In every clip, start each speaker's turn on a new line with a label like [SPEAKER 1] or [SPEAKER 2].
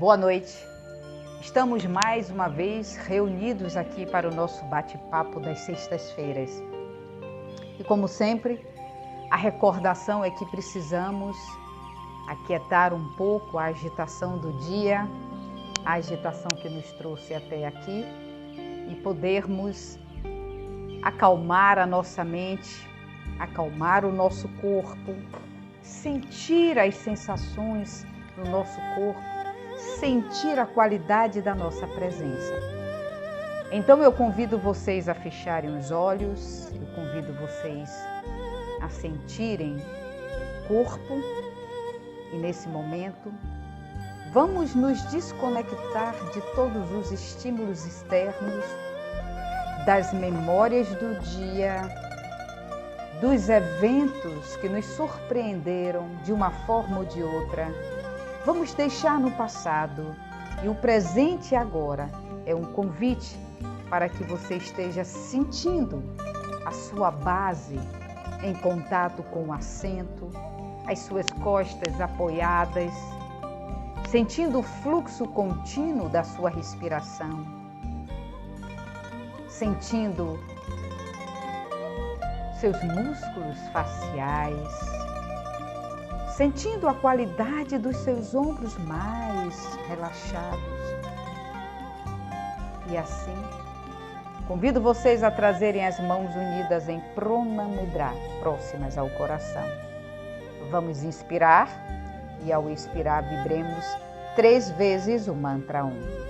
[SPEAKER 1] Boa noite. Estamos mais uma vez reunidos aqui para o nosso bate-papo das sextas-feiras. E como sempre, a recordação é que precisamos aquietar um pouco a agitação do dia, a agitação que nos trouxe até aqui e podermos acalmar a nossa mente, acalmar o nosso corpo, sentir as sensações no nosso corpo, sentir a qualidade da nossa presença. Então eu convido vocês a fecharem os olhos, eu convido vocês a sentirem o corpo e nesse momento vamos nos desconectar de todos os estímulos externos, das memórias do dia, dos eventos que nos surpreenderam de uma forma ou de outra. Vamos deixar no passado e o presente agora é um convite para que você esteja sentindo a sua base em contato com o assento, as suas costas apoiadas, sentindo o fluxo contínuo da sua respiração, sentindo seus músculos faciais, sentindo a qualidade dos seus ombros mais relaxados. E assim, convido vocês a trazerem as mãos unidas em Prana Mudra, próximas ao coração. Vamos inspirar e ao expirar vibremos 3 vezes o mantra Om.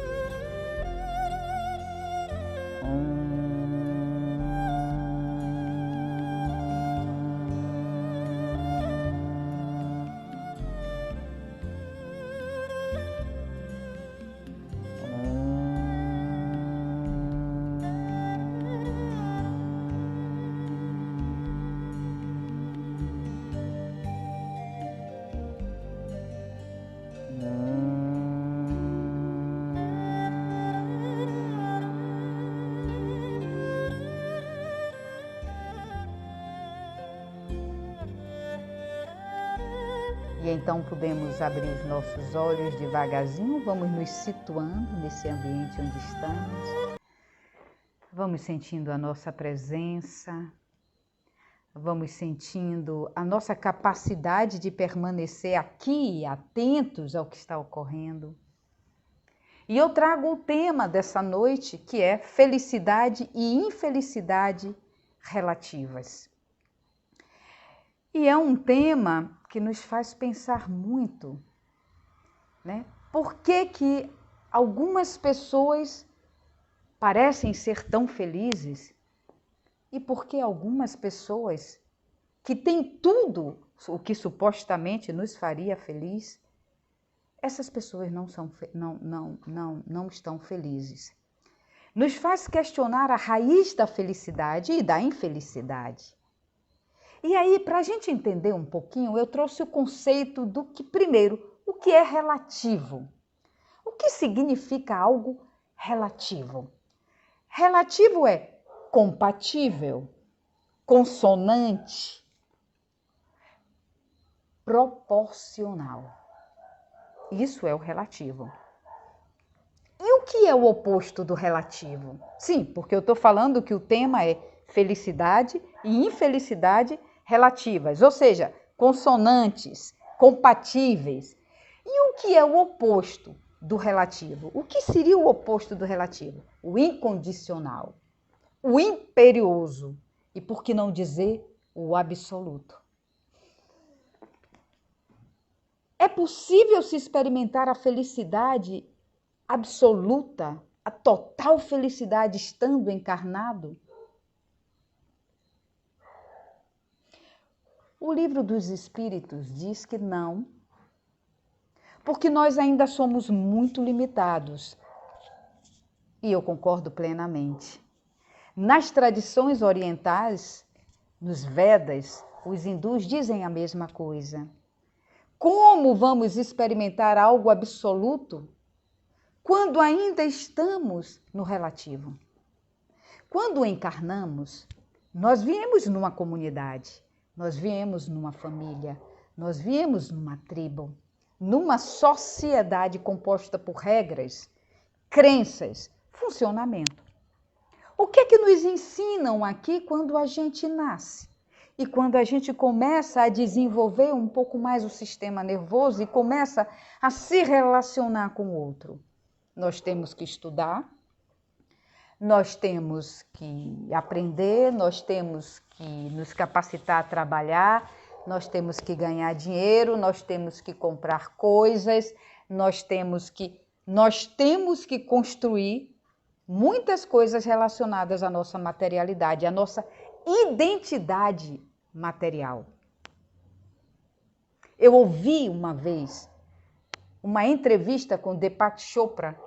[SPEAKER 1] E então podemos abrir os nossos olhos devagarzinho, vamos nos situando nesse ambiente onde estamos. Vamos sentindo a nossa presença, vamos sentindo a nossa capacidade de permanecer aqui, atentos ao que está ocorrendo. E eu trago o tema dessa noite, que é felicidade e infelicidade relativas. E é um tema que nos faz pensar muito, né? Por que algumas pessoas parecem ser tão felizes e por que algumas pessoas que têm tudo o que supostamente nos faria feliz, essas pessoas não estão felizes. Nos faz questionar a raiz da felicidade e da infelicidade. E aí, para a gente entender um pouquinho, eu trouxe o conceito do que, primeiro, o que é relativo. O que significa algo relativo? Relativo é compatível, consonante, proporcional. Isso é o relativo. E o que é o oposto do relativo? Sim, porque eu estou falando que o tema é felicidade e infelicidade relativas, ou seja, consonantes, compatíveis. E o que é o oposto do relativo? O que seria o oposto do relativo? O incondicional, o imperioso e, por que não dizer, o absoluto. É possível se experimentar a felicidade absoluta, a total felicidade estando encarnado? O Livro dos Espíritos diz que não, porque nós ainda somos muito limitados. E eu concordo plenamente. Nas tradições orientais, nos Vedas, os hindus dizem a mesma coisa. Como vamos experimentar algo absoluto quando ainda estamos no relativo? Quando encarnamos, nós viemos numa comunidade. Nós viemos numa família, nós viemos numa tribo, numa sociedade composta por regras, crenças, funcionamento. O que é que nos ensinam aqui quando a gente nasce? E quando a gente começa a desenvolver um pouco mais o sistema nervoso e começa a se relacionar com o outro? Nós temos que estudar, nós temos que aprender, nós temos que nos capacitar a trabalhar, nós temos que ganhar dinheiro, nós temos que comprar coisas, nós temos que construir muitas coisas relacionadas à nossa materialidade, à nossa identidade material. Eu ouvi uma vez uma entrevista com Deepak Chopra,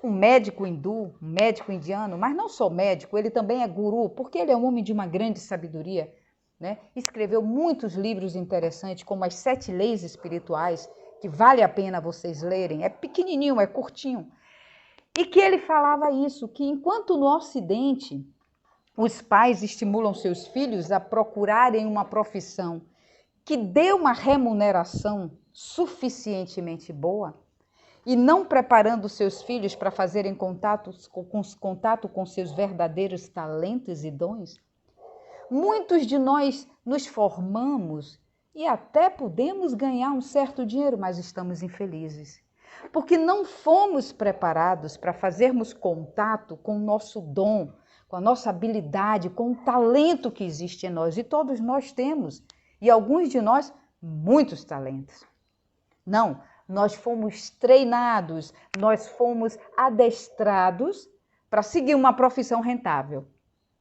[SPEAKER 1] um médico hindu, um médico indiano, mas não só médico, ele também é guru, porque ele é um homem de uma grande sabedoria, né? Escreveu muitos livros interessantes, como As 7 Leis Espirituais, que vale a pena vocês lerem, é pequenininho, é curtinho. E que ele falava isso, que enquanto no Ocidente os pais estimulam seus filhos a procurarem uma profissão que dê uma remuneração suficientemente boa, e não preparando seus filhos para fazerem contato com seus verdadeiros talentos e dons, muitos de nós nos formamos e até podemos ganhar um certo dinheiro, mas estamos infelizes. Porque não fomos preparados para fazermos contato com o nosso dom, com a nossa habilidade, com o talento que existe em nós. E todos nós temos, e alguns de nós, muitos talentos. Não, nós fomos treinados, nós fomos adestrados para seguir uma profissão rentável.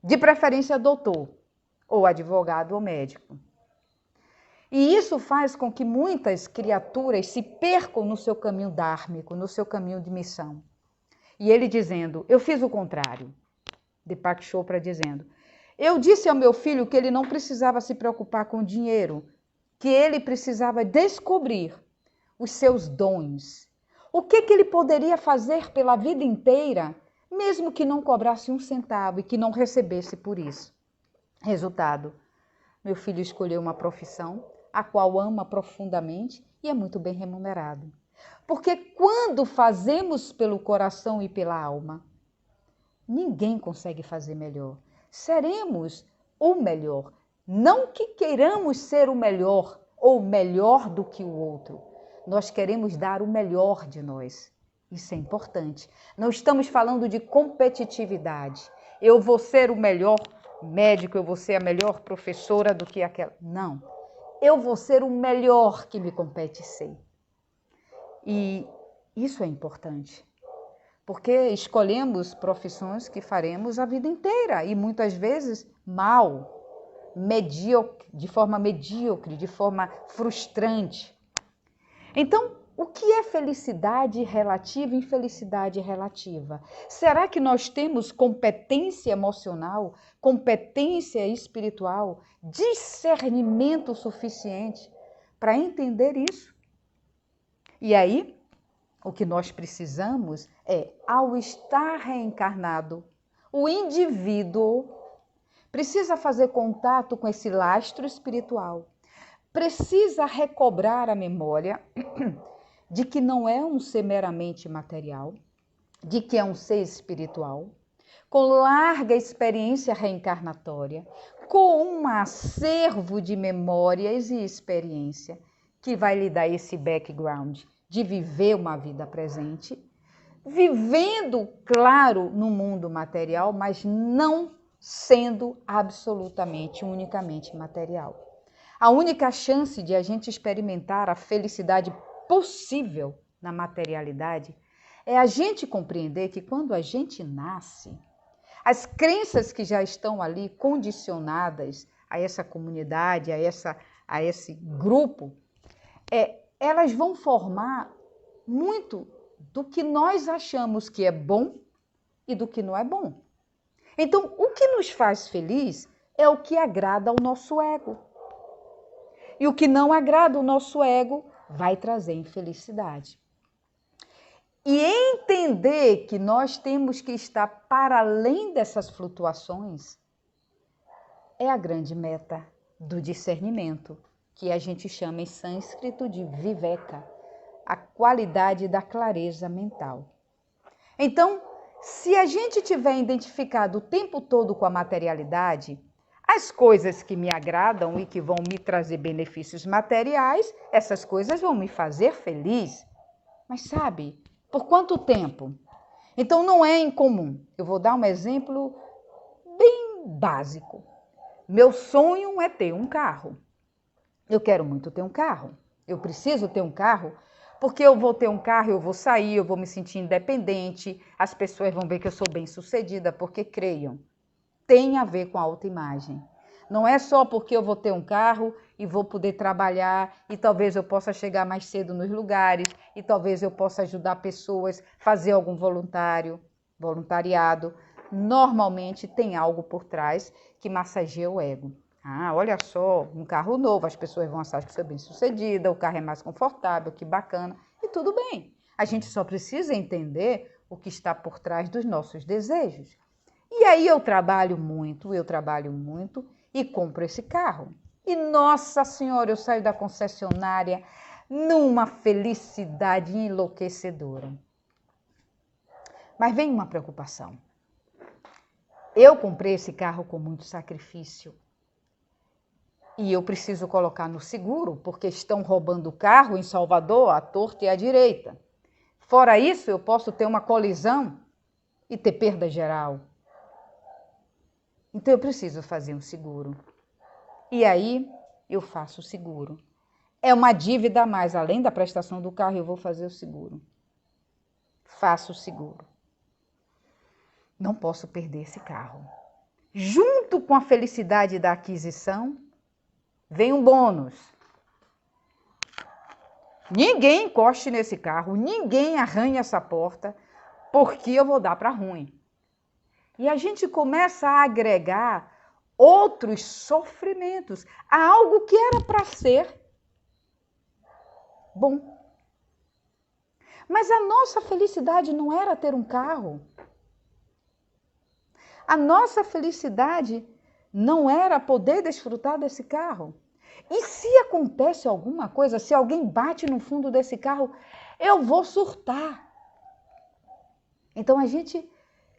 [SPEAKER 1] De preferência, doutor, ou advogado ou médico. E isso faz com que muitas criaturas se percam no seu caminho dármico, no seu caminho de missão. E ele dizendo, eu fiz o contrário. Deepak Chopra dizendo, eu disse ao meu filho que ele não precisava se preocupar com dinheiro, que ele precisava descobrir os seus dons. O que ele poderia fazer pela vida inteira, mesmo que não cobrasse um centavo e que não recebesse por isso. Resultado, meu filho escolheu uma profissão a qual ama profundamente e é muito bem remunerado. Porque quando fazemos pelo coração e pela alma, ninguém consegue fazer melhor. Seremos o melhor. Não que queiramos ser o melhor ou melhor do que o outro. Nós queremos dar o melhor de nós. Isso é importante. Não estamos falando de competitividade. Eu vou ser o melhor médico, eu vou ser a melhor professora do que aquela. Não. Eu vou ser o melhor que me compete ser. E isso é importante. Porque escolhemos profissões que faremos a vida inteira e muitas vezes mal, de forma medíocre, de forma frustrante. Então, o que é felicidade relativa e infelicidade relativa? Será que nós temos competência emocional, competência espiritual, discernimento suficiente para entender isso? E aí, o que nós precisamos é, ao estar reencarnado, o indivíduo precisa fazer contato com esse lastro espiritual, precisa recobrar a memória de que não é um ser meramente material, de que é um ser espiritual, com larga experiência reencarnatória, com um acervo de memórias e experiência que vai lhe dar esse background de viver uma vida presente, vivendo, claro, no mundo material, mas não sendo absolutamente, unicamente material. A única chance de a gente experimentar a felicidade possível na materialidade é a gente compreender que quando a gente nasce, as crenças que já estão ali condicionadas a essa comunidade, a esse grupo, elas vão formar muito do que nós achamos que é bom e do que não é bom. Então, o que nos faz feliz é o que agrada ao nosso ego. E o que não agrada ao nosso ego vai trazer infelicidade. E entender que nós temos que estar para além dessas flutuações é a grande meta do discernimento, que a gente chama em sânscrito de viveka. a qualidade da clareza mental. Então, se a gente tiver identificado o tempo todo com a materialidade, as coisas que me agradam e que vão me trazer benefícios materiais, essas coisas vão me fazer feliz. Mas sabe, por quanto tempo? Então não é incomum. Eu vou dar um exemplo bem básico. Meu sonho é ter um carro. Eu quero muito ter um carro. Eu preciso ter um carro, porque eu vou ter um carro, eu vou sair, eu vou me sentir independente, as pessoas vão ver que eu sou bem-sucedida, porque creiam, tem a ver com a autoimagem. Não é só porque eu vou ter um carro e vou poder trabalhar e talvez eu possa chegar mais cedo nos lugares e talvez eu possa ajudar pessoas, fazer algum voluntariado. Normalmente tem algo por trás que massageia o ego. Ah, olha só, um carro novo, as pessoas vão achar que eu sou bem-sucedida, o carro é mais confortável, que bacana, e tudo bem. A gente só precisa entender o que está por trás dos nossos desejos. E aí eu trabalho muito e compro esse carro. E, nossa senhora, eu saio da concessionária numa felicidade enlouquecedora. Mas vem uma preocupação. Eu comprei esse carro com muito sacrifício. E eu preciso colocar no seguro, porque estão roubando o carro em Salvador, à torta e à direita. Fora isso, eu posso ter uma colisão e ter perda geral. Então eu preciso fazer um seguro. E aí eu faço o seguro. É uma dívida a mais, além da prestação do carro, eu vou fazer o seguro. Faço o seguro. Não posso perder esse carro. Junto com a felicidade da aquisição, vem um bônus. Ninguém encoste nesse carro, ninguém arranhe essa porta, porque eu vou dar para ruim. E a gente começa a agregar outros sofrimentos a algo que era para ser bom. Mas a nossa felicidade não era ter um carro. A nossa felicidade não era poder desfrutar desse carro. E se acontece alguma coisa, se alguém bate no fundo desse carro, eu vou surtar. Então a gente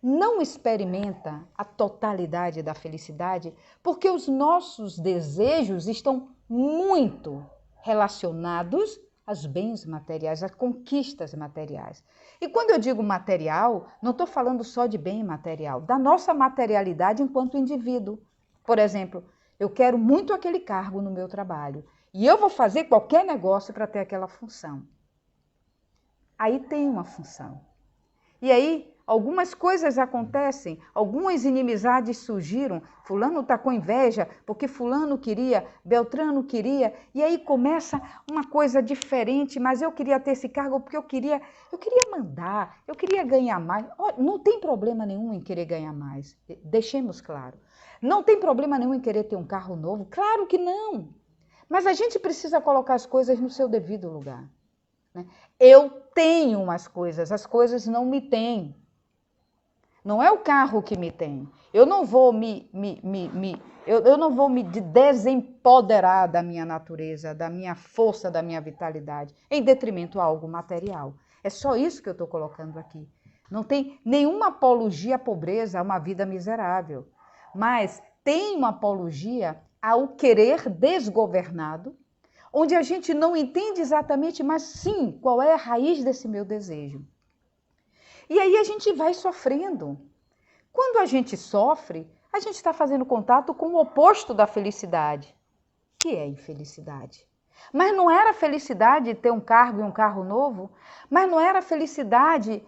[SPEAKER 1] não experimenta a totalidade da felicidade porque os nossos desejos estão muito relacionados aos bens materiais, às conquistas materiais. E quando eu digo material, não estou falando só de bem material, da nossa materialidade enquanto indivíduo. Por exemplo, eu quero muito aquele cargo no meu trabalho e eu vou fazer qualquer negócio para ter aquela função. Aí tem uma função. E aí algumas coisas acontecem, algumas inimizades surgiram. Fulano está com inveja porque fulano queria, Beltrano queria. E aí começa uma coisa diferente, mas eu queria ter esse cargo porque eu queria mandar, eu queria ganhar mais. Não tem problema nenhum em querer ganhar mais, deixemos claro. Não tem problema nenhum em querer ter um carro novo, claro que não. Mas a gente precisa colocar as coisas no seu devido lugar. Eu tenho umas coisas, as coisas não me têm. Não é o carro que me tem. Eu não vou eu não vou me desempoderar da minha natureza, da minha força, da minha vitalidade, em detrimento a algo material. É só isso que eu estou colocando aqui. Não tem nenhuma apologia à pobreza, a uma vida miserável. Mas tem uma apologia ao querer desgovernado, onde a gente não entende exatamente, mas sim, qual é a raiz desse meu desejo. E aí a gente vai sofrendo. Quando a gente sofre, a gente está fazendo contato com o oposto da felicidade, que é a infelicidade. Mas não era felicidade ter um cargo e um carro novo? Mas não era felicidade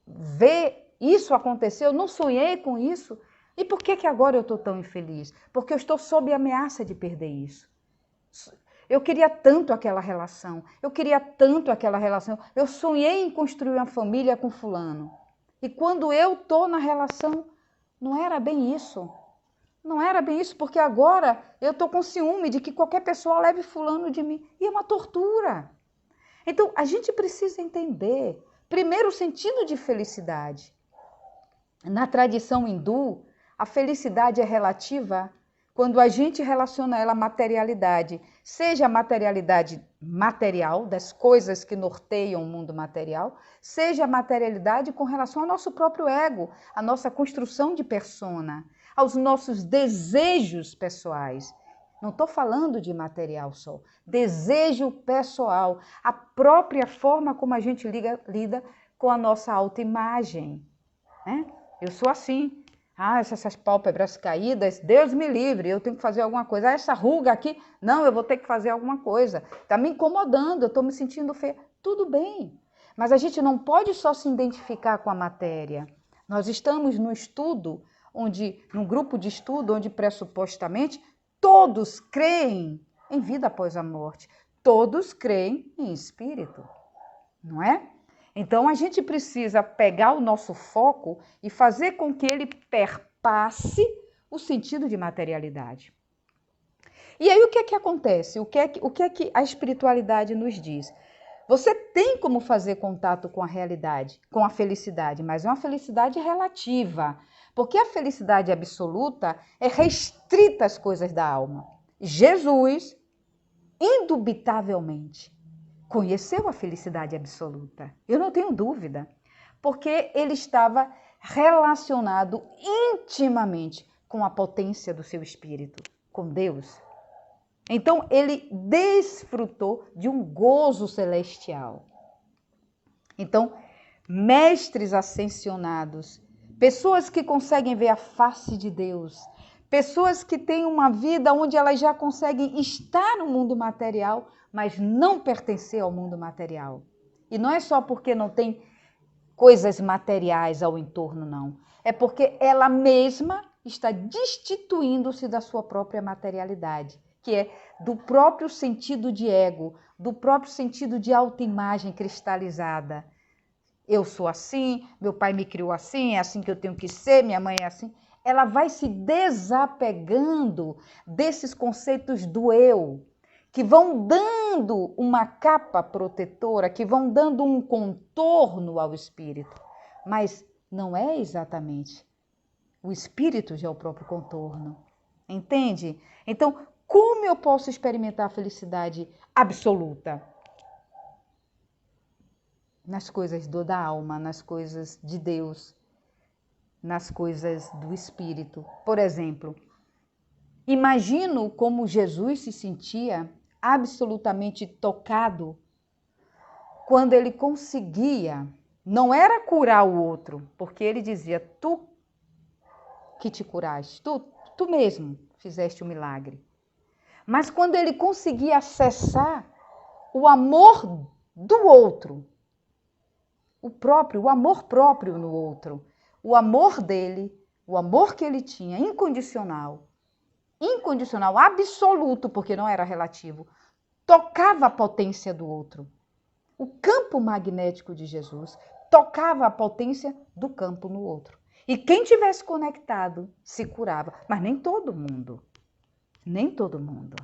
[SPEAKER 1] ver isso acontecer? Eu não sonhei com isso. E por que agora eu estou tão infeliz? Porque eu estou sob ameaça de perder isso. Eu queria tanto aquela relação, eu sonhei em construir uma família com fulano. E quando eu estou na relação, não era bem isso. Não era bem isso, porque agora eu estou com ciúme de que qualquer pessoa leve fulano de mim. E é uma tortura. Então, a gente precisa entender, primeiro, o sentido de felicidade. Na tradição hindu, a felicidade é relativa quando a gente relaciona ela à materialidade, seja a materialidade material, das coisas que norteiam o mundo material, seja a materialidade com relação ao nosso próprio ego, à nossa construção de persona, aos nossos desejos pessoais. Não estou falando de material só, desejo pessoal, a própria forma como a gente lida com a nossa autoimagem. Né? Eu sou assim. Essas pálpebras caídas, Deus me livre, eu tenho que fazer alguma coisa. Essa ruga aqui, não, eu vou ter que fazer alguma coisa. Está me incomodando, eu estou me sentindo feia. Tudo bem, mas a gente não pode só se identificar com a matéria. Nós estamos num grupo de estudo, onde pressupostamente todos creem em vida após a morte. Todos creem em espírito, não é? Então, a gente precisa pegar o nosso foco e fazer com que ele perpasse o sentido de materialidade. E aí, o que é que acontece? O que é que a espiritualidade nos diz? Você tem como fazer contato com a realidade, com a felicidade, mas é uma felicidade relativa, porque a felicidade absoluta é restrita às coisas da alma. Jesus, indubitavelmente, conheceu a felicidade absoluta. Eu não tenho dúvida, porque ele estava relacionado intimamente com a potência do seu espírito, com Deus. Então, ele desfrutou de um gozo celestial. Então, mestres ascensionados, pessoas que conseguem ver a face de Deus, pessoas que têm uma vida onde elas já conseguem estar no mundo material, mas não pertencer ao mundo material. E não é só porque não tem coisas materiais ao entorno, não. É porque ela mesma está destituindo-se da sua própria materialidade, que é do próprio sentido de ego, do próprio sentido de autoimagem cristalizada. Eu sou assim, meu pai me criou assim, é assim que eu tenho que ser, minha mãe é assim. Ela vai se desapegando desses conceitos do eu, que vão dando uma capa protetora, que vão dando um contorno ao espírito. Mas não é exatamente. O espírito já é o próprio contorno. Entende? Então, como eu posso experimentar a felicidade absoluta? Nas coisas da alma, nas coisas de Deus, nas coisas do espírito. Por exemplo, imagino como Jesus se sentia absolutamente tocado quando ele conseguia, não era curar o outro, porque ele dizia, tu que te curaste, tu mesmo fizeste o milagre. Mas quando ele conseguia acessar o amor do outro, o amor próprio no outro, o amor dele, o amor que ele tinha, incondicional, absoluto, porque não era relativo, tocava a potência do outro. O campo magnético de Jesus tocava a potência do campo no outro. E quem tivesse conectado se curava, mas nem todo mundo. Nem todo mundo.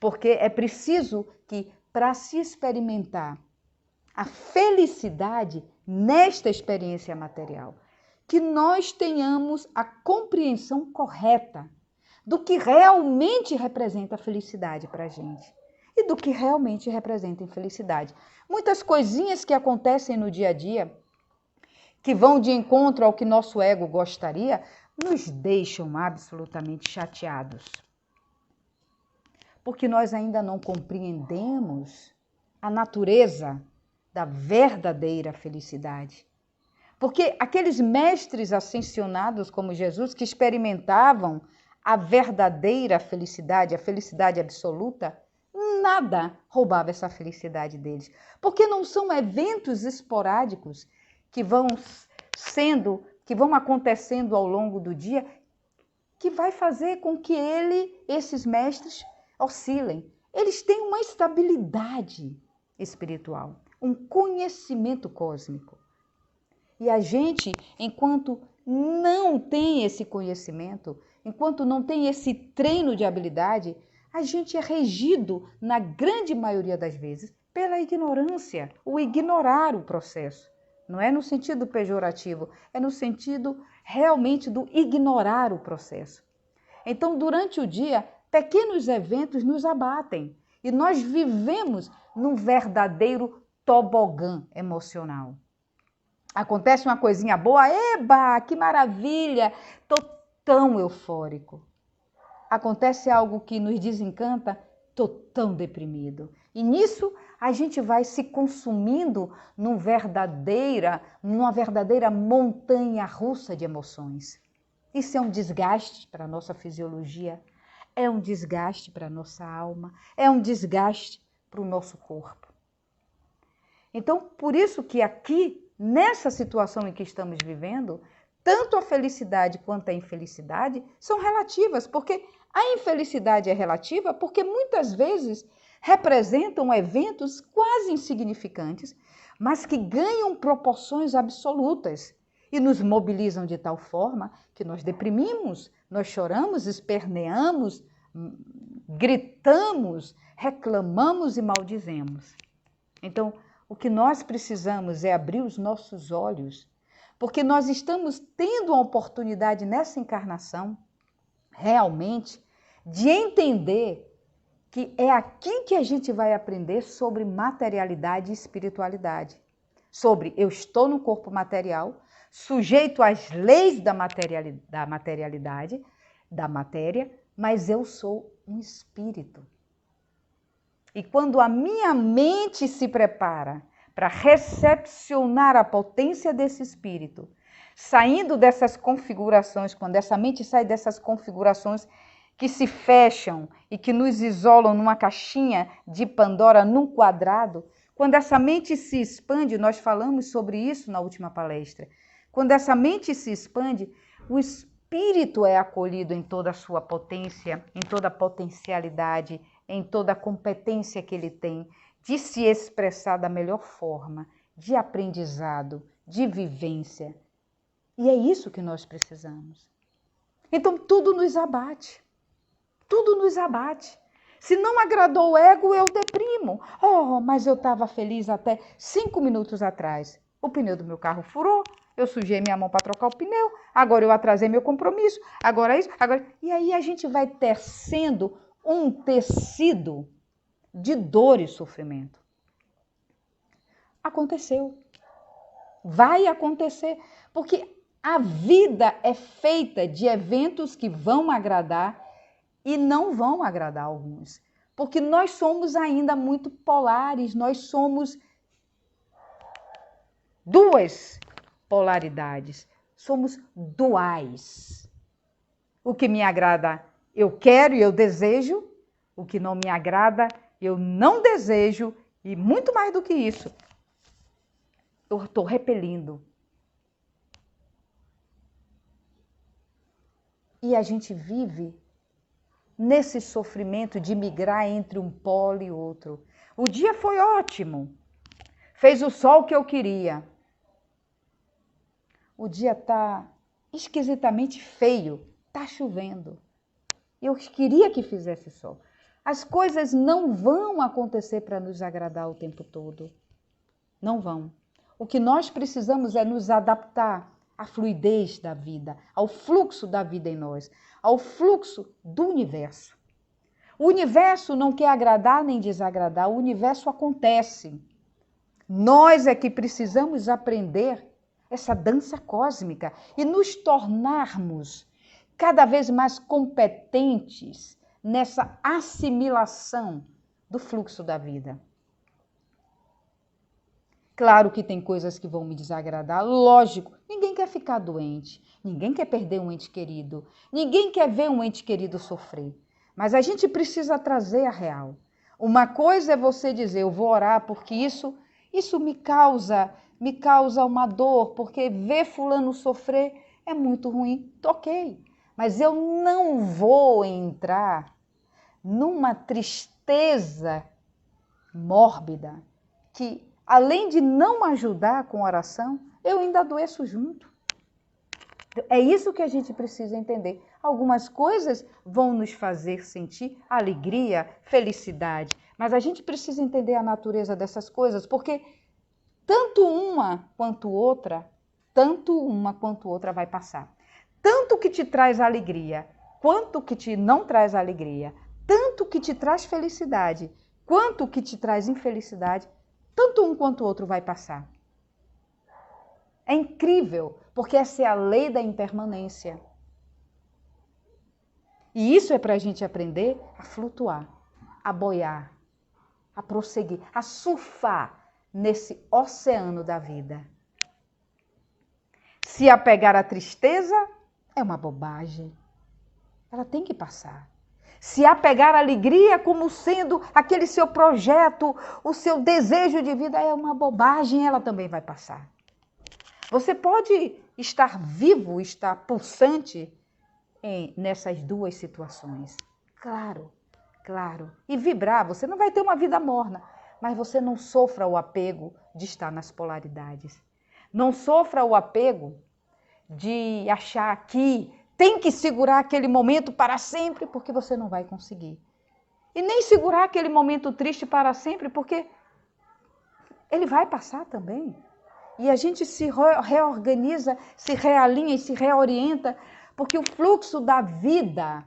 [SPEAKER 1] Porque é preciso que, para se experimentar a felicidade nesta experiência material, que nós tenhamos a compreensão correta do que realmente representa a felicidade para a gente e do que realmente representa a infelicidade. Muitas coisinhas que acontecem no dia a dia, que vão de encontro ao que nosso ego gostaria, nos deixam absolutamente chateados. Porque nós ainda não compreendemos a natureza da verdadeira felicidade. Porque aqueles mestres ascensionados como Jesus, que experimentavam a verdadeira felicidade, a felicidade absoluta, nada roubava essa felicidade deles. Porque não são eventos esporádicos que vão acontecendo ao longo do dia, que vai fazer com que esses mestres, oscilem. Eles têm uma estabilidade espiritual, um conhecimento cósmico. E a gente, enquanto não tem esse conhecimento, enquanto não tem esse treino de habilidade, a gente é regido, na grande maioria das vezes, pela ignorância, o ignorar o processo. Não é no sentido pejorativo, é no sentido realmente do ignorar o processo. Então, durante o dia, pequenos eventos nos abatem e nós vivemos num verdadeiro tobogã emocional. Acontece uma coisinha boa, eba, que maravilha, estou tão eufórico. Acontece algo que nos desencanta, estou tão deprimido. E nisso a gente vai se consumindo numa verdadeira montanha russa de emoções. Isso é um desgaste para a nossa fisiologia, é um desgaste para a nossa alma, é um desgaste para o nosso corpo. Então, por isso que aqui, nessa situação em que estamos vivendo, tanto a felicidade quanto a infelicidade são relativas, porque a infelicidade é relativa porque muitas vezes representam eventos quase insignificantes, mas que ganham proporções absolutas e nos mobilizam de tal forma que nós deprimimos, nós choramos, esperneamos, gritamos, reclamamos e maldizemos. Então, o que nós precisamos é abrir os nossos olhos, porque nós estamos tendo a oportunidade nessa encarnação, realmente, de entender que é aqui que a gente vai aprender sobre materialidade e espiritualidade. Sobre eu estou no corpo material, sujeito às leis da materialidade, da matéria, mas eu sou um espírito. E quando a minha mente se prepara para recepcionar a potência desse espírito, saindo dessas configurações, quando essa mente sai dessas configurações que se fecham e que nos isolam numa caixinha de Pandora, num quadrado, quando essa mente se expande, nós falamos sobre isso na última palestra, quando essa mente se expande, o espírito é acolhido em toda a sua potência, em toda a potencialidade, em toda a competência que ele tem de se expressar da melhor forma, de aprendizado, de vivência. E é isso que nós precisamos. Então tudo nos abate. Tudo nos abate. Se não agradou o ego, eu deprimo. Oh, mas eu estava feliz até 5 minutos atrás. O pneu do meu carro furou, eu sujei minha mão para trocar o pneu, agora eu atrasei meu compromisso, agora isso, agora... E aí a gente vai tecendo um tecido de dor e sofrimento. Aconteceu. Vai acontecer. Porque a vida é feita de eventos que vão agradar e não vão agradar alguns. Porque nós somos ainda muito polares, nós somos duas polaridades, somos duais. O que me agrada, eu quero e eu desejo, o que não me agrada, eu não desejo, e muito mais do que isso, eu estou repelindo. E a gente vive nesse sofrimento de migrar entre um polo e outro. O dia foi ótimo, fez o sol que eu queria. O dia está esquisitamente feio, está chovendo. Eu queria que fizesse sol. As coisas não vão acontecer para nos agradar o tempo todo. Não vão. O que nós precisamos é nos adaptar à fluidez da vida, ao fluxo da vida em nós, ao fluxo do universo. O universo não quer agradar nem desagradar, o universo acontece. Nós é que precisamos aprender essa dança cósmica e nos tornarmos cada vez mais competentes nessa assimilação do fluxo da vida. Claro que tem coisas que vão me desagradar, lógico, ninguém quer ficar doente, ninguém quer perder um ente querido, ninguém quer ver um ente querido sofrer, mas a gente precisa trazer a real. Uma coisa é você dizer, eu vou orar porque isso me causa uma dor, porque ver fulano sofrer é muito ruim, ok, mas eu não vou entrar numa tristeza mórbida que, além de não ajudar com oração, eu ainda adoeço junto. É isso que a gente precisa entender. Algumas coisas vão nos fazer sentir alegria, felicidade, mas a gente precisa entender a natureza dessas coisas, porque tanto uma quanto outra vai passar. Tanto o que te traz alegria quanto que te não traz alegria, tanto que te traz felicidade, quanto que te traz infelicidade, tanto um quanto o outro vai passar. É incrível, porque essa é a lei da impermanência. E isso é para a gente aprender a flutuar, a boiar, a prosseguir, a surfar nesse oceano da vida. Se apegar à tristeza é uma bobagem. Ela tem que passar. Se apegar à alegria como sendo aquele seu projeto, o seu desejo de vida é uma bobagem, ela também vai passar. Você pode estar vivo, estar pulsante nessas duas situações. Claro, claro. E vibrar, você não vai ter uma vida morna, mas você não sofra o apego de estar nas polaridades. Não sofra o apego de achar que tem que segurar aquele momento para sempre, porque você não vai conseguir. E nem segurar aquele momento triste para sempre, porque ele vai passar também. E a gente se reorganiza, se realinha e se reorienta, porque o fluxo da vida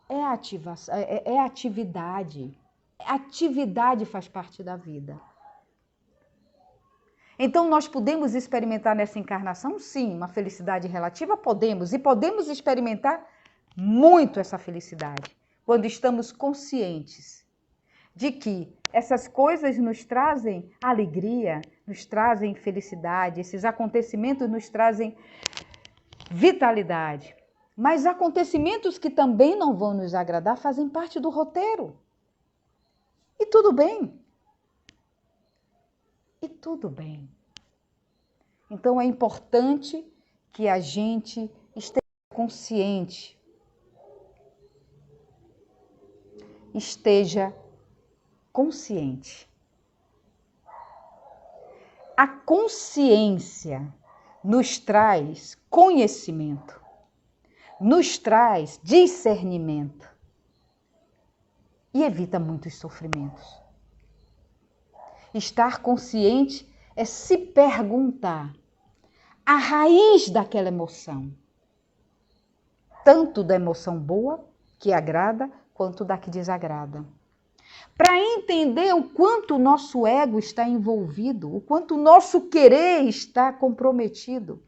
[SPEAKER 1] é atividade. Atividade faz parte da vida. Então, nós podemos experimentar nessa encarnação, sim, uma felicidade relativa? Podemos. E podemos experimentar muito essa felicidade, quando estamos conscientes de que essas coisas nos trazem alegria, nos trazem felicidade, esses acontecimentos nos trazem vitalidade. Mas acontecimentos que também não vão nos agradar fazem parte do roteiro. E tudo bem. E tudo bem. Então é importante que a gente esteja consciente, A consciência nos traz conhecimento, nos traz discernimento e evita muitos sofrimentos. Estar consciente é se perguntar a raiz daquela emoção, tanto da emoção boa, que agrada, quanto da que desagrada. Para entender o quanto o nosso ego está envolvido, o quanto o nosso querer está comprometido,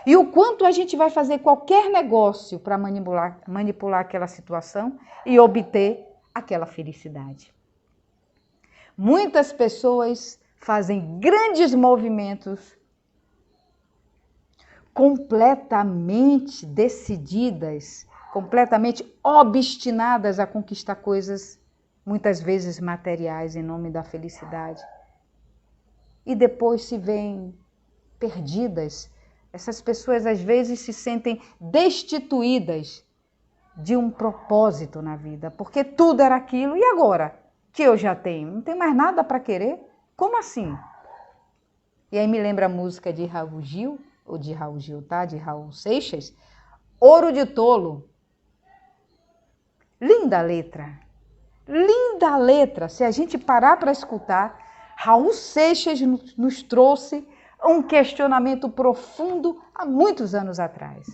[SPEAKER 1] e o quanto a gente vai fazer qualquer negócio para manipular aquela situação e obter aquela felicidade. Muitas pessoas fazem grandes movimentos completamente decididas, completamente obstinadas a conquistar coisas, muitas vezes materiais, em nome da felicidade. E depois se veem perdidas. Essas pessoas às vezes se sentem destituídas de um propósito na vida, porque tudo era aquilo, e agora que eu já tenho? Não tem mais nada para querer? Como assim? E aí me lembra a música de Raul Gil, ou de Raul Gil, tá? De Raul Seixas, Ouro de Tolo. Linda letra. Linda letra. Se a gente parar para escutar, Raul Seixas nos trouxe um questionamento profundo há muitos anos atrás.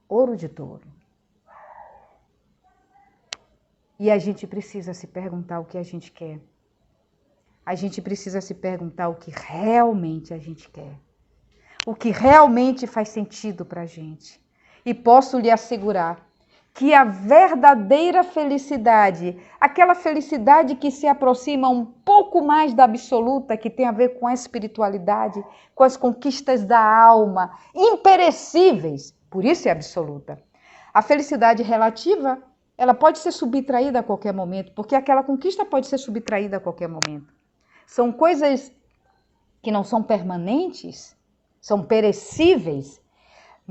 [SPEAKER 1] Ouro de Tolo. E a gente precisa se perguntar o que a gente quer. A gente precisa se perguntar o que realmente a gente quer. O que realmente faz sentido para a gente. E posso lhe assegurar que a verdadeira felicidade, aquela felicidade que se aproxima um pouco mais da absoluta, que tem a ver com a espiritualidade, com as conquistas da alma, imperecíveis, por isso é absoluta. A felicidade relativa, ela pode ser subtraída a qualquer momento, porque aquela conquista pode ser subtraída a qualquer momento. São coisas que não são permanentes, são perecíveis,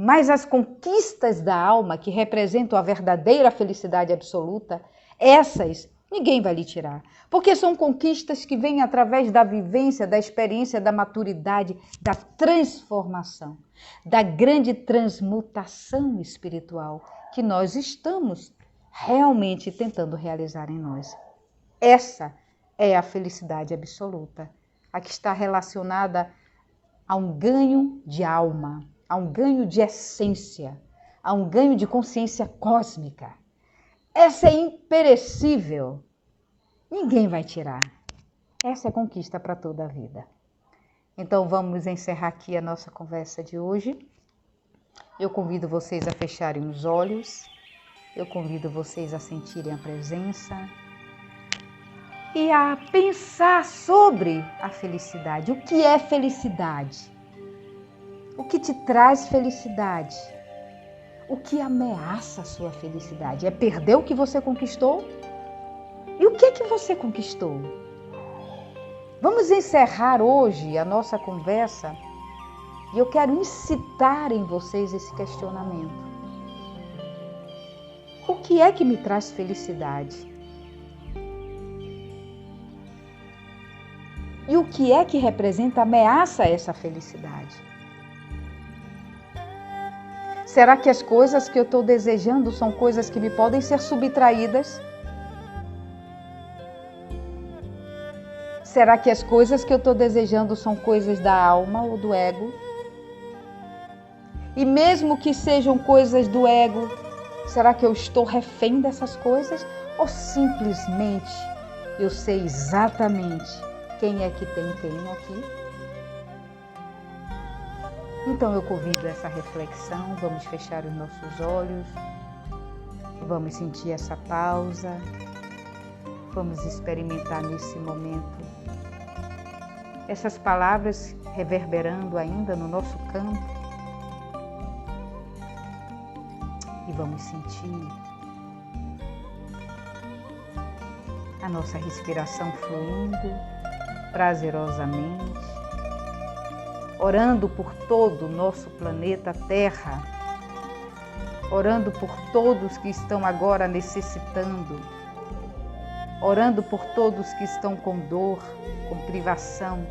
[SPEAKER 1] mas as conquistas da alma, que representam a verdadeira felicidade absoluta, essas ninguém vai lhe tirar. Porque são conquistas que vêm através da vivência, da experiência, da maturidade, da transformação, da grande transmutação espiritual que nós estamos realmente tentando realizar em nós. Essa é a felicidade absoluta, a que está relacionada a um ganho de alma, há um ganho de essência, há um ganho de consciência cósmica. Essa é imperecível. Ninguém vai tirar. Essa é conquista para toda a vida. Então vamos encerrar aqui a nossa conversa de hoje. Eu convido vocês a fecharem os olhos. Eu convido vocês a sentirem a presença e a pensar sobre a felicidade. O que é felicidade? O que te traz felicidade? O que ameaça a sua felicidade? É perder o que você conquistou? E o que é que você conquistou? Vamos encerrar hoje a nossa conversa e eu quero incitar em vocês esse questionamento. O que é que me traz felicidade? E o que é que representa ameaça a essa felicidade? Será que as coisas que eu estou desejando são coisas que me podem ser subtraídas? Será que as coisas que eu estou desejando são coisas da alma ou do ego? E mesmo que sejam coisas do ego, será que eu estou refém dessas coisas? Ou simplesmente eu sei exatamente quem é que tem quem aqui? Então eu convido essa reflexão, vamos fechar os nossos olhos, vamos sentir essa pausa, vamos experimentar nesse momento essas palavras reverberando ainda no nosso campo e vamos sentir a nossa respiração fluindo prazerosamente, orando por todo o nosso planeta Terra, orando por todos que estão agora necessitando, orando por todos que estão com dor, com privação,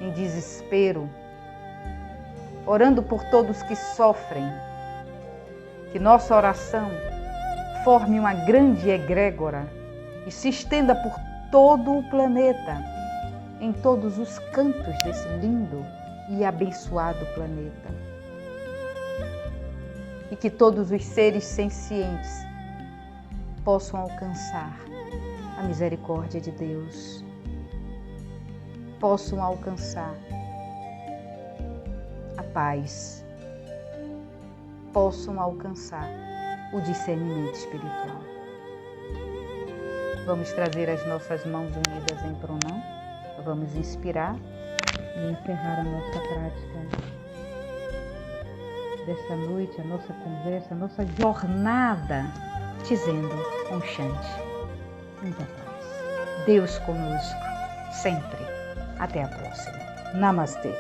[SPEAKER 1] em desespero, orando por todos que sofrem, que nossa oração forme uma grande egrégora e se estenda por todo o planeta, em todos os cantos desse lindo e abençoado planeta. E que todos os seres sencientes possam alcançar a misericórdia de Deus, possam alcançar a paz, possam alcançar o discernimento espiritual. Vamos trazer as nossas mãos unidas em pronam, vamos inspirar e encerrar a nossa prática desta noite, a nossa conversa, a nossa jornada, dizendo um chante, muita paz. Deus conosco, sempre. Até a próxima. Namastê.